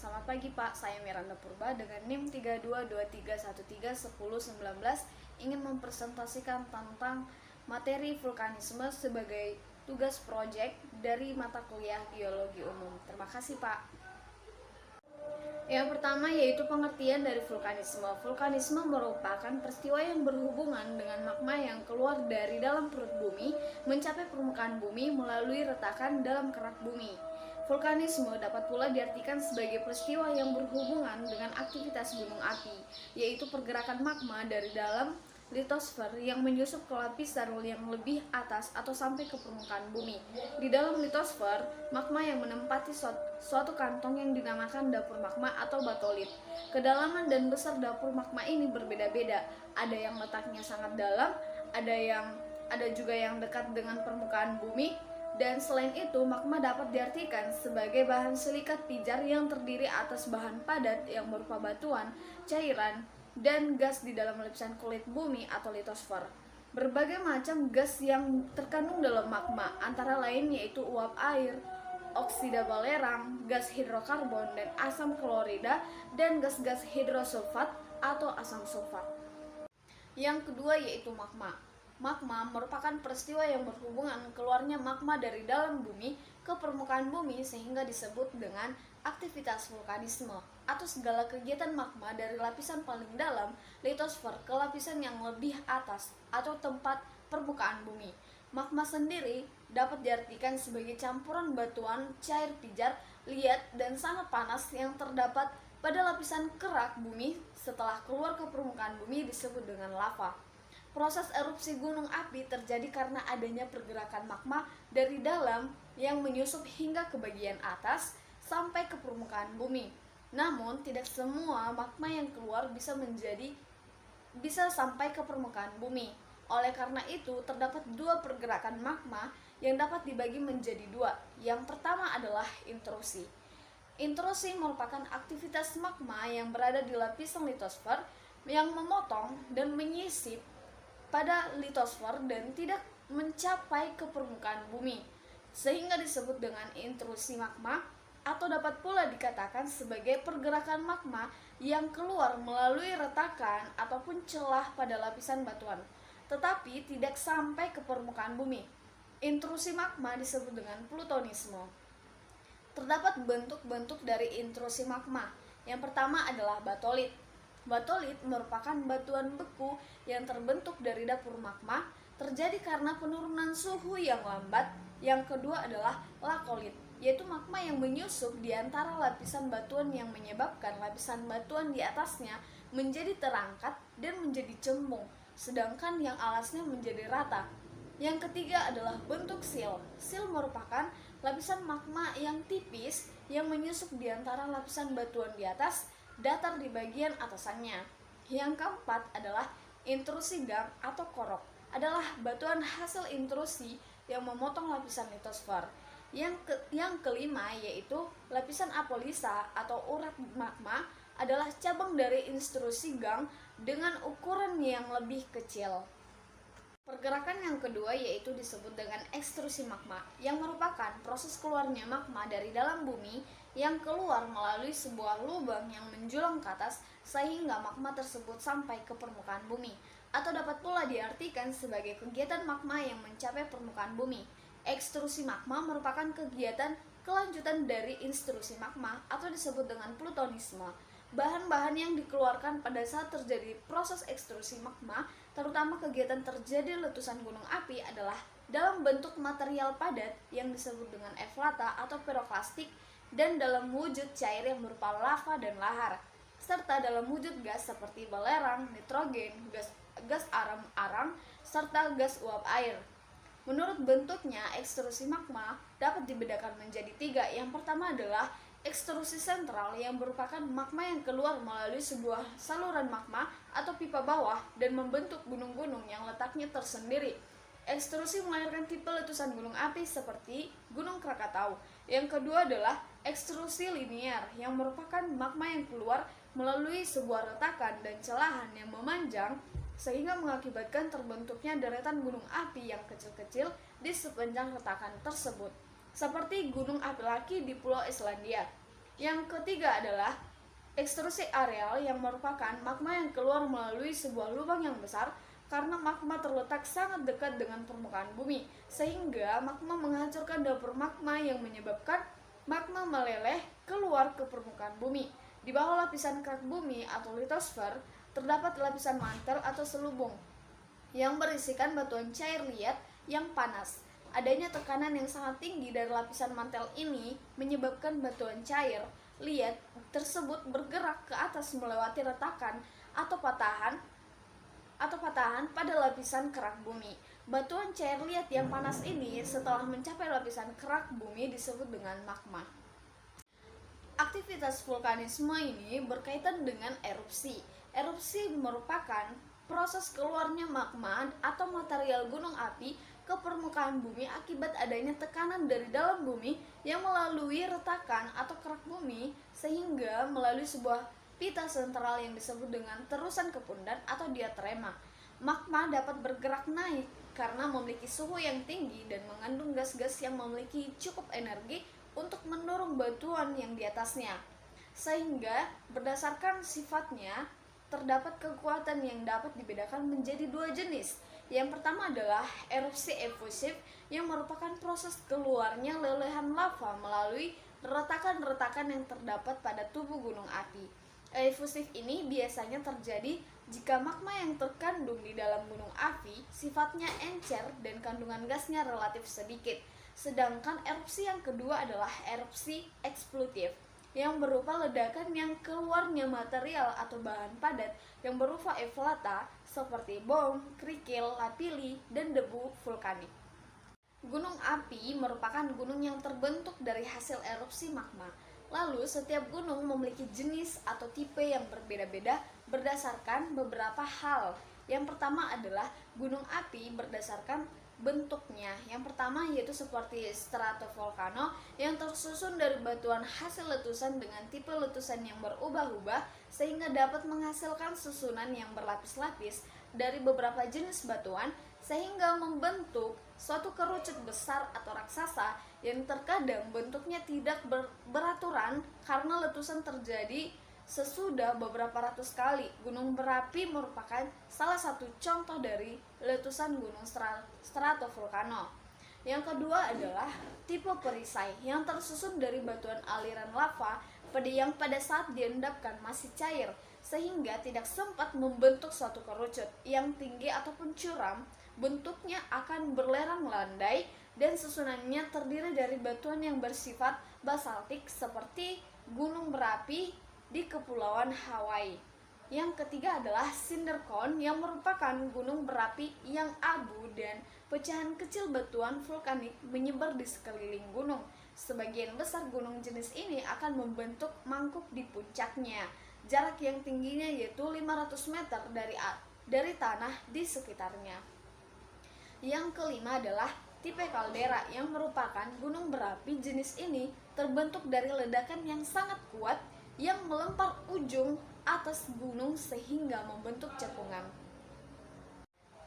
Selamat pagi Pak, saya Miranda Purba dengan NIM 3223131019 ingin mempresentasikan tentang materi vulkanisme sebagai tugas proyek dari mata kuliah Geologi Umum. Terima kasih Pak. Yang pertama yaitu pengertian dari vulkanisme. Vulkanisme merupakan peristiwa yang berhubungan dengan magma yang keluar dari dalam perut bumi mencapai permukaan bumi melalui retakan dalam kerak bumi. Vulkanisme dapat pula diartikan sebagai peristiwa yang berhubungan dengan aktivitas gunung api, yaitu pergerakan magma dari dalam litosfer yang menyusup ke lapisan yang lebih atas atau sampai ke permukaan bumi. Di dalam litosfer, magma yang menempati suatu kantong yang dinamakan dapur magma atau batolit. Kedalaman dan besar dapur magma ini berbeda-beda. Ada yang letaknya sangat dalam, ada juga yang dekat dengan permukaan bumi. Dan selain itu, magma dapat diartikan sebagai bahan silikat pijar yang terdiri atas bahan padat yang berupa batuan, cairan, dan gas di dalam lapisan kulit bumi atau litosfer. Berbagai macam gas yang terkandung dalam magma, antara lain yaitu uap air, oksida balerang, gas hidrokarbon dan asam klorida, dan gas-gas hidrosulfat atau asam sulfat. Yang kedua yaitu magma. Magma merupakan peristiwa yang berhubungan keluarnya magma dari dalam bumi ke permukaan bumi sehingga disebut dengan aktivitas vulkanisme atau segala kegiatan magma dari lapisan paling dalam litosfer ke lapisan yang lebih atas atau tempat permukaan bumi. Magma sendiri dapat diartikan sebagai campuran batuan, cair pijar, liat, dan sangat panas yang terdapat pada lapisan kerak bumi setelah keluar ke permukaan bumi disebut dengan lava. Proses erupsi gunung api terjadi karena adanya pergerakan magma dari dalam yang menyusup hingga ke bagian atas sampai ke permukaan bumi. Namun, tidak semua magma yang keluar bisa sampai ke permukaan bumi. Oleh karena itu, terdapat dua pergerakan magma yang dapat dibagi menjadi dua. Yang pertama adalah intrusi. Intrusi merupakan aktivitas magma yang berada di lapisan litosfer yang memotong dan menyisip pada litosfer dan tidak mencapai ke permukaan bumi, sehingga disebut dengan intrusi magma, atau dapat pula dikatakan sebagai pergerakan magma yang keluar melalui retakan ataupun celah pada lapisan batuan, tetapi tidak sampai ke permukaan bumi. Intrusi magma disebut dengan plutonisme. Terdapat bentuk-bentuk dari intrusi magma. Yang pertama adalah batolit. Batolit merupakan batuan beku yang terbentuk dari dapur magma, terjadi karena penurunan suhu yang lambat. Yang kedua adalah lakolit, yaitu magma yang menyusup di antara lapisan batuan yang menyebabkan lapisan batuan di atasnya menjadi terangkat dan menjadi cembung, sedangkan yang alasnya menjadi rata. Yang ketiga adalah bentuk sil. Sil merupakan lapisan magma yang tipis yang menyusup di antara lapisan batuan di atas, datar di bagian atasannya. Yang keempat adalah intrusi gang atau korok. Adalah batuan hasil intrusi yang memotong lapisan litosfer. Yang kelima yaitu lapisan apolisa atau urat magma adalah cabang dari intrusi gang dengan ukuran yang lebih kecil. Pergerakan yang kedua yaitu disebut dengan ekstrusi magma, yang merupakan proses keluarnya magma dari dalam bumi yang keluar melalui sebuah lubang yang menjulang ke atas sehingga magma tersebut sampai ke permukaan bumi, atau dapat pula diartikan sebagai kegiatan magma yang mencapai permukaan bumi. Ekstrusi magma merupakan kegiatan kelanjutan dari intrusi magma atau disebut dengan plutonisme. Bahan-bahan yang dikeluarkan pada saat terjadi proses ekstrusi magma, terutama kegiatan terjadi letusan gunung api, adalah dalam bentuk material padat yang disebut dengan eflata atau piroklastik, dan dalam wujud cair yang berupa lava dan lahar, serta dalam wujud gas seperti balerang, nitrogen, gas arang, serta gas uap air. Menurut bentuknya, ekstrusi magma dapat dibedakan menjadi tiga. Yang pertama adalah ekstrusi sentral, yang merupakan magma yang keluar melalui sebuah saluran magma atau pipa bawah dan membentuk gunung-gunung yang letaknya tersendiri. Ekstrusi melahirkan tipe letusan gunung api seperti Gunung Krakatau. Yang kedua adalah ekstrusi linear, yang merupakan magma yang keluar melalui sebuah retakan dan celahan yang memanjang sehingga mengakibatkan terbentuknya deretan gunung api yang kecil-kecil di sepanjang retakan tersebut, seperti gunung api Laki di Pulau Islandia. Yang ketiga adalah ekstrusi areal, yang merupakan magma yang keluar melalui sebuah lubang yang besar karena magma terletak sangat dekat dengan permukaan bumi, sehingga magma menghancurkan dapur magma yang menyebabkan magma meleleh keluar ke permukaan bumi. Di bawah lapisan kerak bumi atau litosfer terdapat lapisan mantel atau selubung yang berisikan batuan cair liat yang panas. Adanya tekanan yang sangat tinggi dari lapisan mantel ini menyebabkan batuan cair liat tersebut bergerak ke atas melewati retakan atau patahan pada lapisan kerak bumi. Batuan cair liat yang panas ini setelah mencapai lapisan kerak bumi disebut dengan magma. Aktivitas vulkanisme ini berkaitan dengan erupsi. Erupsi merupakan proses keluarnya magma atau material gunung api ke permukaan bumi akibat adanya tekanan dari dalam bumi yang melalui retakan atau kerak bumi sehingga melalui sebuah pita sentral yang disebut dengan terusan kepundan atau diatrema. Magma dapat bergerak naik karena memiliki suhu yang tinggi dan mengandung gas-gas yang memiliki cukup energi untuk mendorong batuan yang di atasnya. Sehingga berdasarkan sifatnya terdapat kekuatan yang dapat dibedakan menjadi dua jenis. Yang pertama adalah erupsi efusif, yang merupakan proses keluarnya lelehan lava melalui retakan-retakan yang terdapat pada tubuh gunung api. Efusif ini biasanya terjadi jika magma yang terkandung di dalam gunung api sifatnya encer dan kandungan gasnya relatif sedikit. Sedangkan erupsi yang kedua adalah erupsi eksplosif, yang berupa ledakan yang keluarnya material atau bahan padat yang berupa eflata seperti bom, kerikil, lapili, dan debu vulkanik. Gunung api merupakan gunung yang terbentuk dari hasil erupsi magma. Lalu setiap gunung memiliki jenis atau tipe yang berbeda-beda berdasarkan beberapa hal. Yang pertama adalah gunung api berdasarkan bentuknya. Yang pertama yaitu seperti stratovolcano yang tersusun dari batuan hasil letusan dengan tipe letusan yang berubah-ubah sehingga dapat menghasilkan susunan yang berlapis-lapis dari beberapa jenis batuan sehingga membentuk suatu kerucut besar atau raksasa yang terkadang bentuknya tidak beraturan karena letusan terjadi sesudah beberapa ratus kali. Gunung berapi merupakan salah satu contoh dari letusan gunung stratovolcano. Yang kedua adalah tipe perisai yang tersusun dari batuan aliran lava yang pada saat diendapkan masih cair sehingga tidak sempat membentuk suatu kerucut yang tinggi ataupun curam. Bentuknya akan berlerang landai dan susunannya terdiri dari batuan yang bersifat basaltik seperti gunung berapi di Kepulauan Hawaii. Yang ketiga adalah cinder cone yang merupakan gunung berapi yang abu dan pecahan kecil batuan vulkanik menyebar di sekeliling gunung. Sebagian besar gunung jenis ini akan membentuk mangkuk di puncaknya. Jarak yang tingginya yaitu 500 meter dari tanah di sekitarnya. Yang kelima adalah tipe kaldera yang merupakan gunung berapi jenis ini terbentuk dari ledakan yang sangat kuat yang melempar ujung atas gunung sehingga membentuk cekungan.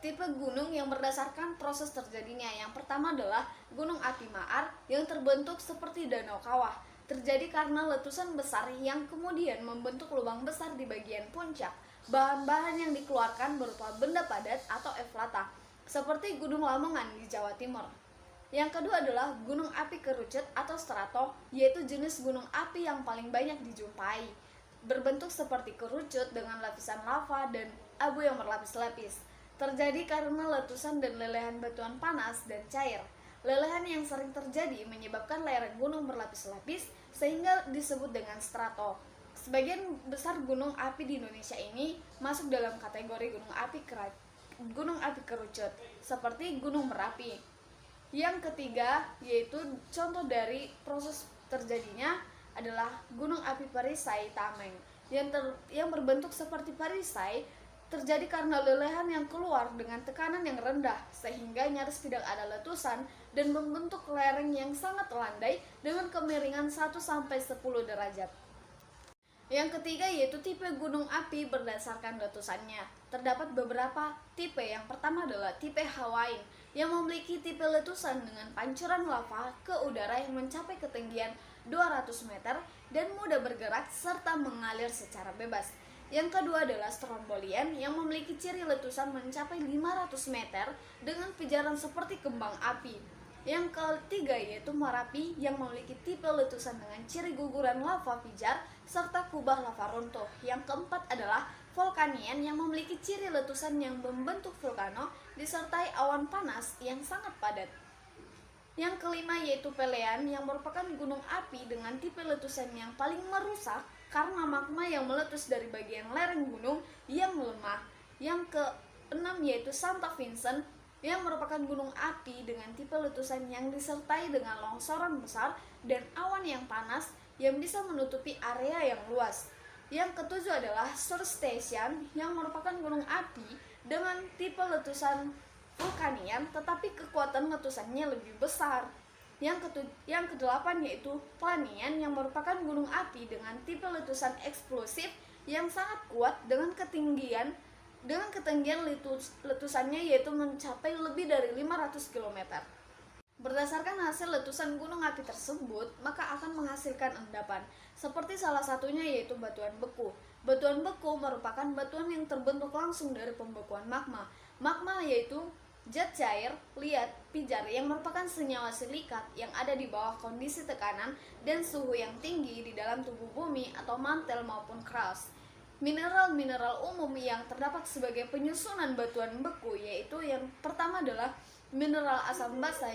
Tipe gunung yang berdasarkan proses terjadinya. Yang pertama adalah gunung api maar yang terbentuk seperti danau kawah. Terjadi karena letusan besar yang kemudian membentuk lubang besar di bagian puncak. Bahan-bahan yang dikeluarkan berupa benda padat atau eflata, seperti Gunung Lamongan di Jawa Timur. Yang kedua adalah gunung api kerucut atau strato, yaitu jenis gunung api yang paling banyak dijumpai. Berbentuk seperti kerucut dengan lapisan lava dan abu yang berlapis-lapis. Terjadi karena letusan dan lelehan batuan panas dan cair. Lelehan yang sering terjadi menyebabkan lereng gunung berlapis-lapis sehingga disebut dengan strato. Sebagian besar gunung api di Indonesia ini masuk dalam kategori gunung api kerucut, seperti Gunung Merapi. Yang ketiga yaitu contoh dari proses terjadinya adalah gunung api perisai Tameng yang berbentuk seperti perisai. Terjadi karena lelehan yang keluar dengan tekanan yang rendah sehingga nyaris tidak ada letusan dan membentuk lereng yang sangat landai dengan kemiringan 1-10 derajat. Yang ketiga yaitu tipe gunung api berdasarkan letusannya. Terdapat beberapa tipe. Yang pertama adalah tipe Hawaii yang memiliki tipe letusan dengan pancuran lava ke udara yang mencapai ketinggian 200 meter dan mudah bergerak serta mengalir secara bebas. Yang kedua adalah strombolian yang memiliki ciri letusan mencapai 500 meter dengan pijaran seperti kembang api. Yang ketiga yaitu Merapi yang memiliki tipe letusan dengan ciri guguran lava pijar serta kubah lava runtuh. Yang keempat adalah Vulkanian yang memiliki ciri letusan yang membentuk vulkano disertai awan panas yang sangat padat. Yang kelima yaitu Pelean yang merupakan gunung api dengan tipe letusan yang paling merusak karena magma yang meletus dari bagian lereng gunung yang melemah. Yang keenam yaitu Santa Vincent yang merupakan gunung api dengan tipe letusan yang disertai dengan longsoran besar dan awan yang panas yang bisa menutupi area yang luas. Yang ketujuh adalah Surtstation yang merupakan gunung api dengan tipe letusan vulkanian tetapi kekuatan letusannya lebih besar. Yang kedelapan yaitu Planian yang merupakan gunung api dengan tipe letusan eksplosif yang sangat kuat dengan ketinggian letusannya yaitu mencapai lebih dari 500 km. Berdasarkan hasil letusan gunung api tersebut, maka akan menghasilkan endapan. Seperti salah satunya yaitu batuan beku. Batuan beku merupakan batuan yang terbentuk langsung dari pembekuan magma. Magma yaitu zat cair, liat, pijar yang merupakan senyawa silikat yang ada di bawah kondisi tekanan dan suhu yang tinggi di dalam tubuh bumi atau mantel maupun crust. Mineral-mineral umum yang terdapat sebagai penyusunan batuan beku yaitu yang pertama adalah mineral asam basa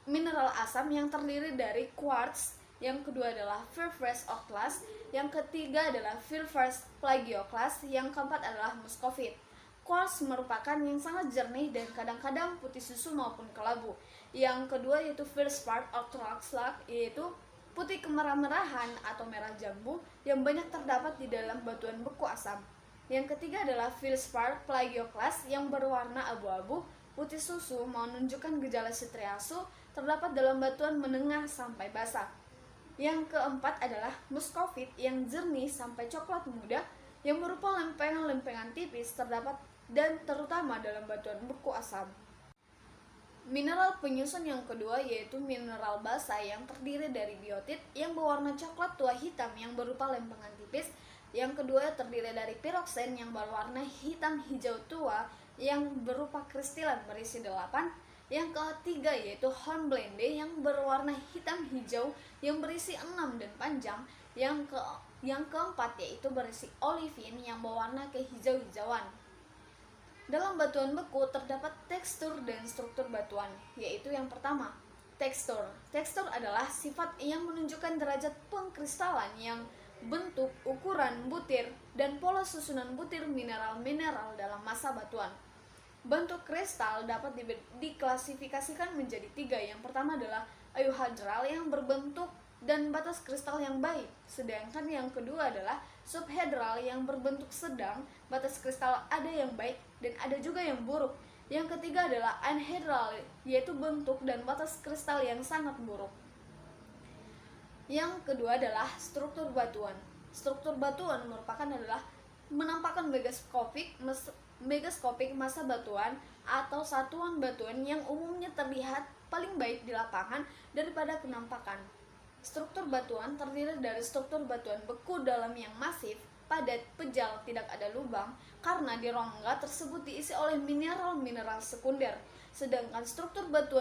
mineral asam yang terdiri dari quartz, yang kedua adalah Firfirst Oclast, yang ketiga adalah Firfirst Plagioclast, yang keempat adalah Muscovite. Quartz merupakan yang sangat jernih dan kadang-kadang putih susu maupun kelabu. Yang kedua yaitu Feldspar Oclast, yaitu putih kemerah-merahan atau merah jambu yang banyak terdapat di dalam batuan beku asam. Yang ketiga adalah Feldspar Plagioclast yang berwarna abu-abu putih susu menunjukkan gejala citriasu terdapat dalam batuan menengah sampai basah. Yang keempat adalah Muscovite yang jernih sampai coklat muda yang berupa lempengan-lempengan tipis terdapat dan terutama dalam batuan beku asam. Mineral penyusun yang kedua yaitu mineral basa yang terdiri dari biotit yang berwarna coklat tua hitam yang berupa lempengan tipis. Yang kedua terdiri dari piroksen yang berwarna hitam hijau tua yang berupa kristalan berisi 8. Yang ketiga yaitu hornblende yang berwarna hitam hijau yang berisi 6 dan panjang. Yang keempat yaitu berisi olivine yang berwarna kehijau-hijauan. Dalam batuan beku terdapat tekstur dan struktur batuan, yaitu yang pertama, tekstur. Tekstur adalah sifat yang menunjukkan derajat pengkristalan yang bentuk, ukuran, butir, dan pola susunan butir mineral-mineral dalam massa batuan. Bentuk kristal dapat diklasifikasikan menjadi 3. Yang pertama adalah euhedral yang berbentuk dan batas kristal yang baik, sedangkan yang kedua adalah subhedral yang berbentuk sedang, batas kristal ada yang baik dan ada juga yang buruk. Yang ketiga adalah anhedral, yaitu bentuk dan batas kristal yang sangat buruk. Yang kedua adalah struktur batuan. Struktur batuan adalah menampakkan megaskopik massa batuan atau satuan batuan yang umumnya terlihat paling baik di lapangan daripada penampakan. Struktur batuan terdiri dari struktur batuan beku dalam yang masif, padat, pejal, tidak ada lubang, karena di rongga tersebut diisi oleh mineral-mineral sekunder. Sedangkan struktur batu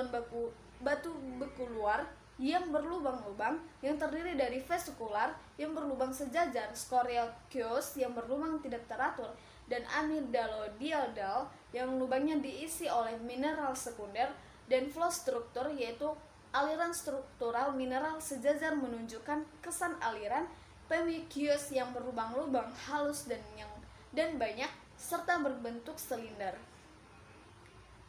beku luar yang berlubang-lubang, yang terdiri dari vesikular yang berlubang sejajar, skoriokios yang berlubang tidak teratur, dan amigdalodialdal yang lubangnya diisi oleh mineral sekunder, dan flow struktur yaitu aliran struktural mineral sejajar menunjukkan kesan aliran, pemikios yang berlubang-lubang halus dan banyak serta berbentuk silinder.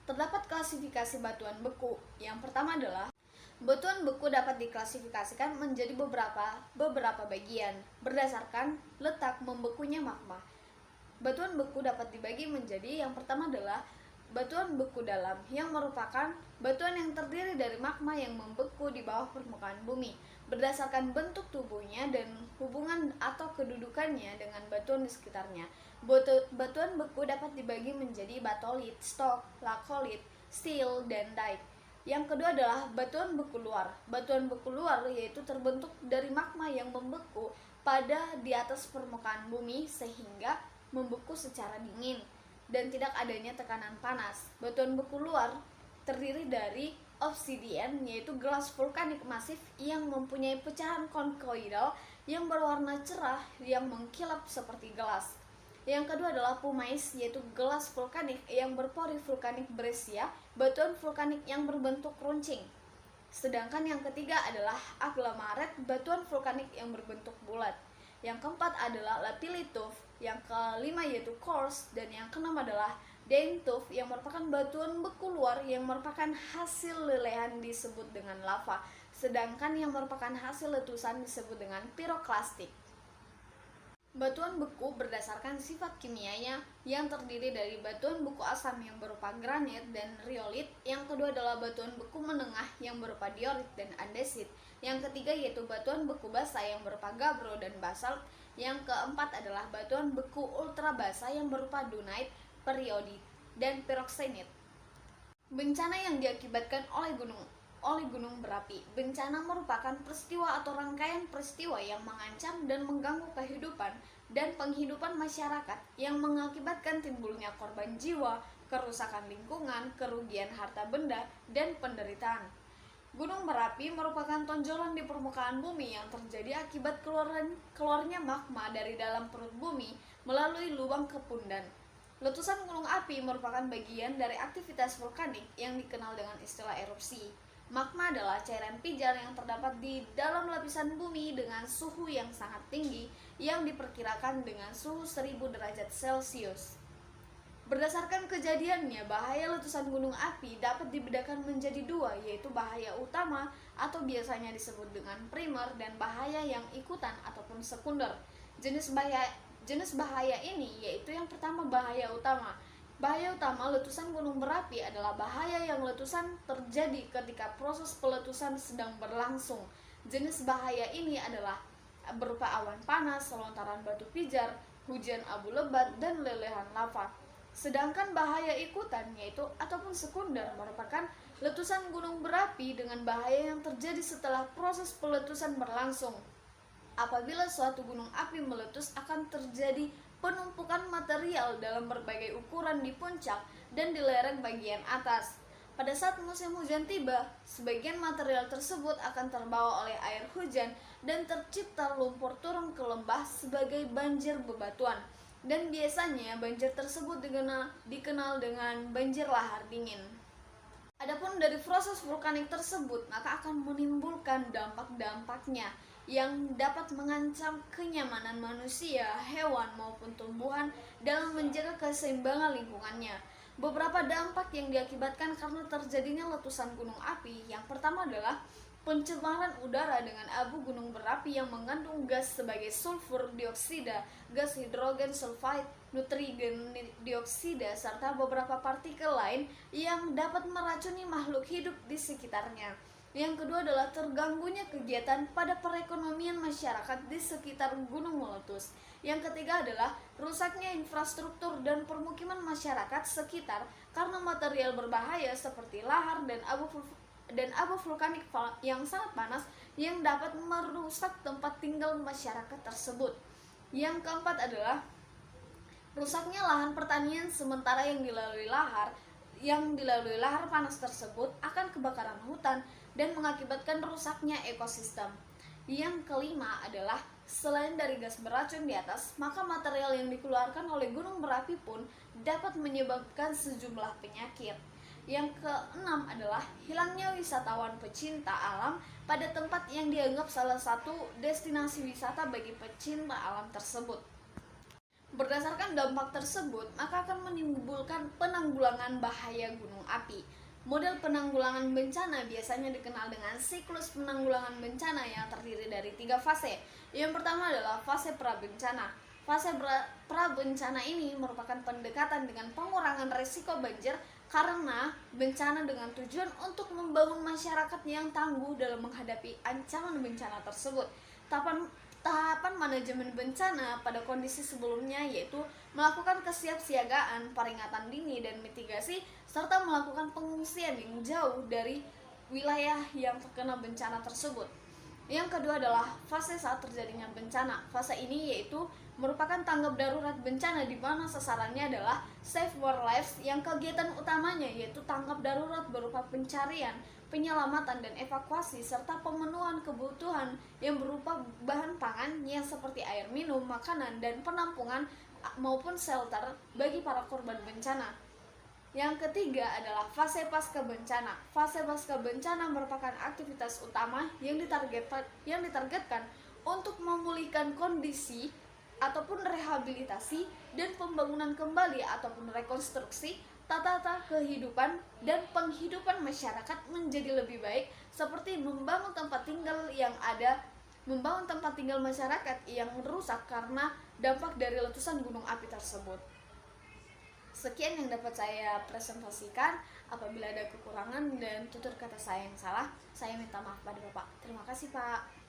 Terdapat klasifikasi batuan beku. Yang pertama adalah batuan beku dapat diklasifikasikan menjadi beberapa bagian berdasarkan letak membekunya magma. Batuan beku dapat dibagi menjadi yang pertama adalah batuan beku dalam yang merupakan batuan yang terdiri dari magma yang membeku di bawah permukaan bumi berdasarkan bentuk tubuhnya dan hubungan atau kedudukannya dengan batuan di sekitarnya. Batuan beku dapat dibagi menjadi batolit, stok, lakolit, steel, dan dike. Yang kedua adalah batuan beku luar. Batuan beku luar yaitu terbentuk dari magma yang membeku pada di atas permukaan bumi sehingga membeku secara dingin dan tidak adanya tekanan panas. Batuan beku luar terdiri dari obsidian, yaitu gelas vulkanik masif yang mempunyai pecahan konkoidal yang berwarna cerah yang mengkilap seperti gelas. Yang kedua adalah pumice, yaitu gelas vulkanik yang berpori vulkanik breccia, batuan vulkanik yang berbentuk runcing. Sedangkan yang ketiga adalah agglomerates, batuan vulkanik yang berbentuk bulat. Yang keempat adalah lapilli-tuff, yang kelima yaitu quartz, dan yang keenam adalah daim-tuff yang merupakan batuan beku luar yang merupakan hasil lelehan disebut dengan lava, sedangkan yang merupakan hasil letusan disebut dengan piroklastik. Batuan beku berdasarkan sifat kimianya yang terdiri dari batuan beku asam yang berupa granit dan riolit. Yang kedua adalah batuan beku menengah yang berupa diorit dan andesit. Yang ketiga yaitu batuan beku basa yang berupa gabbro dan basalt. Yang keempat adalah batuan beku ultra basa yang berupa dunite, periodit, dan piroxenit. Bencana yang diakibatkan oleh gunung berapi. Bencana merupakan peristiwa atau rangkaian peristiwa yang mengancam dan mengganggu kehidupan dan penghidupan masyarakat yang mengakibatkan timbulnya korban jiwa, kerusakan lingkungan, kerugian harta benda, dan penderitaan. Gunung berapi merupakan tonjolan di permukaan bumi yang terjadi akibat keluarnya magma dari dalam perut bumi melalui lubang kepundan. Letusan gunung api merupakan bagian dari aktivitas vulkanik yang dikenal dengan istilah erupsi. Magma adalah cairan pijar yang terdapat di dalam lapisan bumi dengan suhu yang sangat tinggi yang diperkirakan dengan suhu 1000 derajat Celcius. Berdasarkan kejadiannya, bahaya letusan gunung api dapat dibedakan menjadi dua, yaitu bahaya utama atau biasanya disebut dengan primer dan bahaya yang ikutan ataupun sekunder. Jenis bahaya ini yaitu yang pertama bahaya utama. Bahaya utama letusan gunung berapi adalah bahaya yang letusan terjadi ketika proses peletusan sedang berlangsung. Jenis bahaya ini adalah berupa awan panas, lontaran batu pijar, hujan abu lebat, dan lelehan lava. Sedangkan bahaya ikutan yaitu ataupun sekunder merupakan letusan gunung berapi dengan bahaya yang terjadi setelah proses peletusan berlangsung. Apabila suatu gunung api meletus akan terjadi penumpukan material dalam berbagai ukuran di puncak dan di lereng bagian atas. Pada saat musim hujan tiba, sebagian material tersebut akan terbawa oleh air hujan dan tercipta lumpur turun ke lembah sebagai banjir bebatuan. Dan biasanya banjir tersebut dikenal dengan banjir lahar dingin. Adapun dari proses vulkanik tersebut, maka akan menimbulkan dampak-dampaknya yang dapat mengancam kenyamanan manusia, hewan maupun tumbuhan dalam menjaga keseimbangan lingkungannya. Beberapa dampak yang diakibatkan karena terjadinya letusan gunung api, yang pertama adalah pencemaran udara dengan abu gunung berapi yang mengandung gas sebagai sulfur dioksida, gas hidrogen sulfide, nitrogen dioksida, serta beberapa partikel lain yang dapat meracuni makhluk hidup di sekitarnya. Yang kedua adalah terganggunya kegiatan pada perekonomian masyarakat di sekitar gunung meletus. Yang ketiga adalah rusaknya infrastruktur dan permukiman masyarakat sekitar karena material berbahaya seperti lahar dan abu vulkanik yang sangat panas yang dapat merusak tempat tinggal masyarakat tersebut. Yang keempat adalah rusaknya lahan pertanian sementara yang dilalui lahar panas tersebut akan kebakaran hutan dan mengakibatkan rusaknya ekosistem. Yang kelima adalah selain dari gas beracun di atas, maka material yang dikeluarkan oleh gunung berapi pun dapat menyebabkan sejumlah penyakit. Yang keenam adalah hilangnya wisatawan pecinta alam pada tempat yang dianggap salah satu destinasi wisata bagi pecinta alam tersebut. Berdasarkan dampak tersebut, maka akan menimbulkan penanggulangan bahaya gunung api. Model penanggulangan bencana biasanya dikenal dengan siklus penanggulangan bencana yang terdiri dari 3 fase. Yang pertama adalah fase prabencana. Fase prabencana ini merupakan pendekatan dengan pengurangan risiko banjir karena bencana dengan tujuan untuk membangun masyarakat yang tangguh dalam menghadapi ancaman bencana tersebut. Tahapan manajemen bencana pada kondisi sebelumnya yaitu melakukan kesiapsiagaan, peringatan dini dan mitigasi serta melakukan pengungsian yang jauh dari wilayah yang terkena bencana tersebut. Yang kedua adalah fase saat terjadinya bencana. Fase ini yaitu merupakan tanggap darurat bencana, di mana sasarannya adalah Save Our Lives, yang kegiatan utamanya yaitu tanggap darurat berupa pencarian, penyelamatan dan evakuasi, serta pemenuhan kebutuhan yang berupa bahan pangan yang seperti air minum, makanan, dan penampungan maupun shelter bagi para korban bencana. Yang ketiga adalah fase pasca bencana. Fase pasca bencana merupakan aktivitas utama yang ditargetkan untuk memulihkan kondisi ataupun rehabilitasi dan pembangunan kembali ataupun rekonstruksi tata kehidupan dan penghidupan masyarakat menjadi lebih baik, seperti membangun tempat tinggal masyarakat yang rusak karena dampak dari letusan gunung api tersebut. Sekian yang dapat saya presentasikan. Apabila ada kekurangan dan tutur kata saya yang salah, saya minta maaf pada Bapak. Terima kasih, Pak.